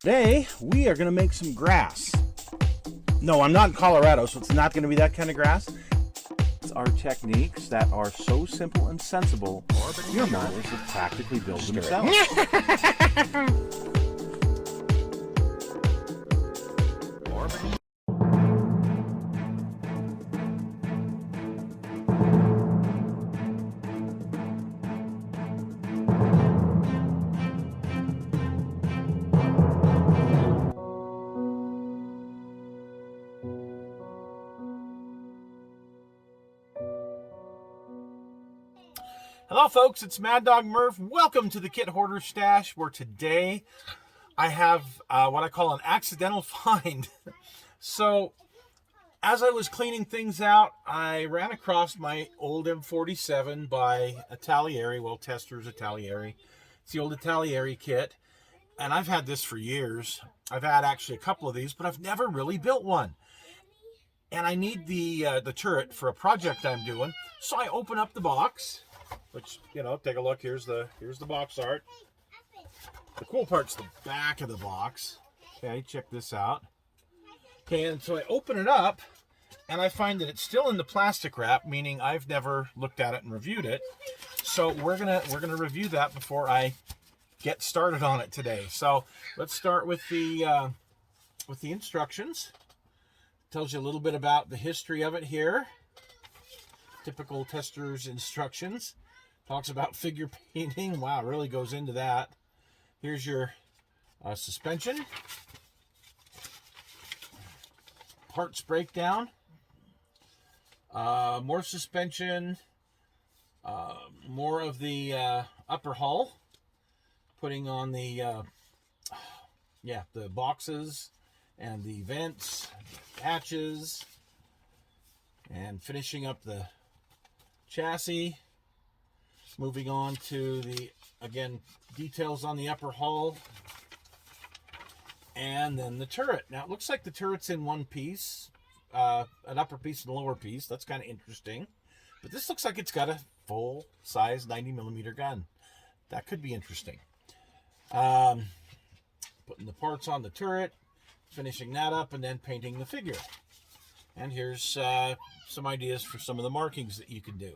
Today, we are going to make some grass. No, I'm not in Colorado, so it's not going to be that kind of grass. It's our techniques that are so simple and sensible, your models will practically build themselves. Hello folks, it's Mad Dog Murph. Welcome to the Kit Hoarder Stash, where today I have what I call an accidental find. So as I was cleaning things out, I ran across my old M47 by Italeri, well, Tester's Italeri. It's the old Italeri kit, and I've had this for years. I've had actually a couple of these, but I've never really built one. And I need the turret for a project I'm doing, so I open up the box. Which, you know, take a look. Here's the box art. The cool part's the back of the box. Okay, check this out. Okay, and so I open it up, and I find that it's still in the plastic wrap, meaning I've never looked at it and reviewed it. So we're gonna review that before I get started on it today. So let's start with the instructions. It tells you a little bit about the history of it here. Typical Tester's instructions. Talks about figure painting. Wow, really goes into that. Here's your suspension. Parts breakdown. More suspension. More of the upper hull. Putting on the the boxes and the vents, hatches, and finishing up the chassis. Moving on to the, again, details on the upper hull. And then the turret. Now, it looks like the turret's in one piece. An upper piece and a lower piece. That's kind of interesting. But this looks like it's got a full-size 90mm gun. That could be interesting. Putting the parts on the turret. Finishing that up and then painting the figure. And here's some ideas for some of the markings that you can do.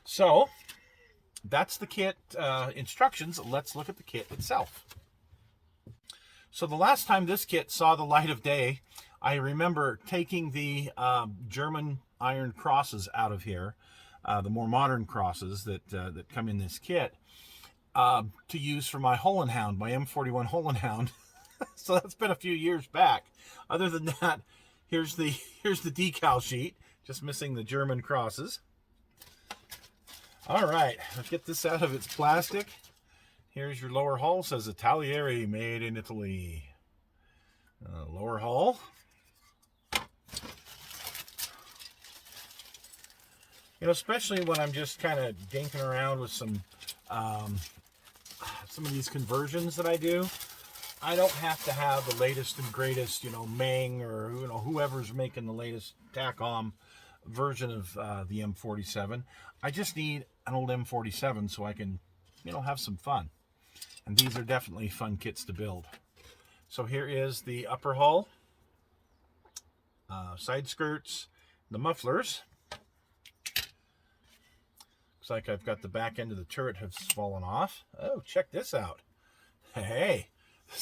So that's the kit instructions. Let's look at the kit itself. So the last time this kit saw the light of day, I remember taking the German iron crosses out of here, the more modern crosses that come in this kit, to use for my Hole and Hound, my M41 Hole and Hound. So that's been a few years back. Other than that, here's the decal sheet, just missing the German crosses. All right, let's get this out of its plastic. Here's your lower hull. It says Italeri, made in Italy. Lower hull. You know, especially when I'm just kind of dinking around with some of these conversions that I do. I don't have to have the latest and greatest, you know, Meng or, you know, whoever's making the latest TACOM version of the M47. I just need an old M47 so I can, you know, have some fun. And these are definitely fun kits to build. So here is the upper hull, side skirts, the mufflers. Looks like I've got the back end of the turret has fallen off. Oh, check this out. Hey,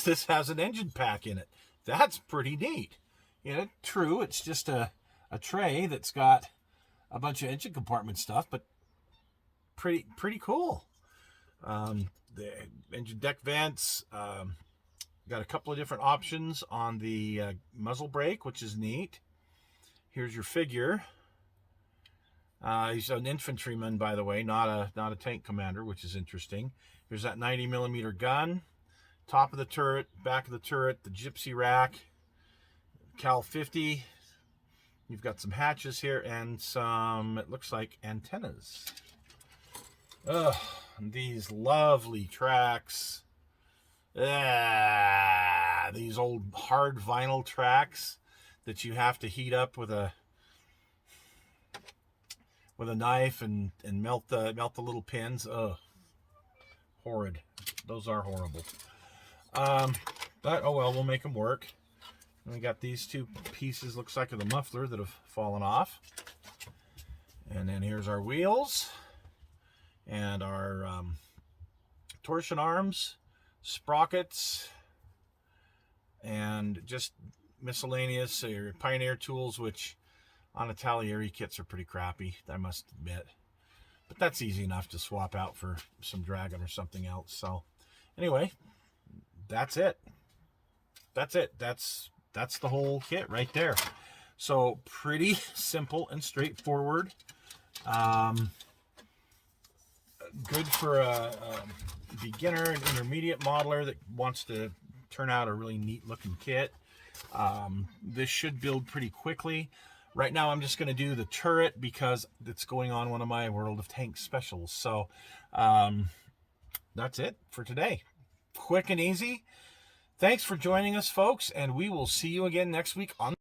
this has an engine pack in it. That's pretty neat. You know, true, it's just a tray that's got a bunch of engine compartment stuff, but pretty cool. The engine deck vents, got a couple of different options on the muzzle brake, which is neat. Here's your figure. He's an infantryman, by the way, not a tank commander, which is interesting. Here's that 90mm gun. Top of the turret, back of the turret, the gypsy rack, Cal 50. You've got some hatches here and some, it looks like, antennas. Ugh, these lovely tracks. These old hard vinyl tracks that you have to heat up with a knife and melt the little pins. Ugh, horrid. Those are horrible. But But, oh well, we'll make them work. And we got these two pieces, looks like, of the muffler that have fallen off. And then here's our wheels. And our torsion arms, sprockets, and just miscellaneous or Pioneer tools, which on Italeri kits are pretty crappy, I must admit. But that's easy enough to swap out for some Dragon or something else. So anyway, that's it. That's it. That's the whole kit right there. So pretty simple and straightforward. Good for a beginner and intermediate modeler that wants to turn out a really neat looking kit. This should build pretty quickly. Right now I'm just going to do the turret because it's going on one of my World of Tanks specials. So that's it for today. Quick and easy. Thanks for joining us, folks, and we will see you again next week on